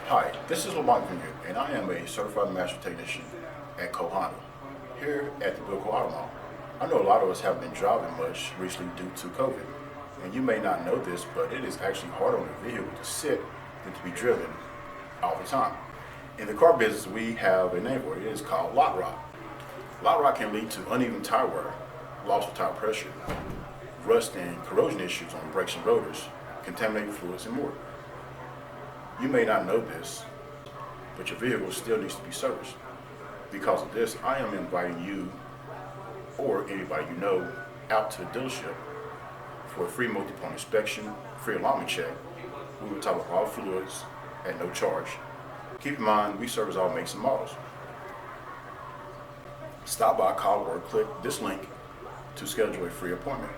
Hi, this is Lamont Jr., and I am a certified master technician at Cole Honda here at the Bill Cole Automall. I know a lot of us haven't been driving much recently due to COVID, and you may not know this, but it is actually harder on a vehicle to sit than to be driven all the time. In the car business, we have a name for it. It is called lot rot. Lot rot can lead to uneven tire wear, loss of tire pressure, rust and corrosion issues on brakes and rotors, contaminated fluids, and more. You may not know this, but your vehicle still needs to be serviced. Because of this, I am inviting you or anybody you know out to the dealership for a free multi-point inspection, free alignment check. We will top up all fluids at no charge. Keep in mind, we service all makes and models. Stop by, call, or click this link to schedule a free appointment.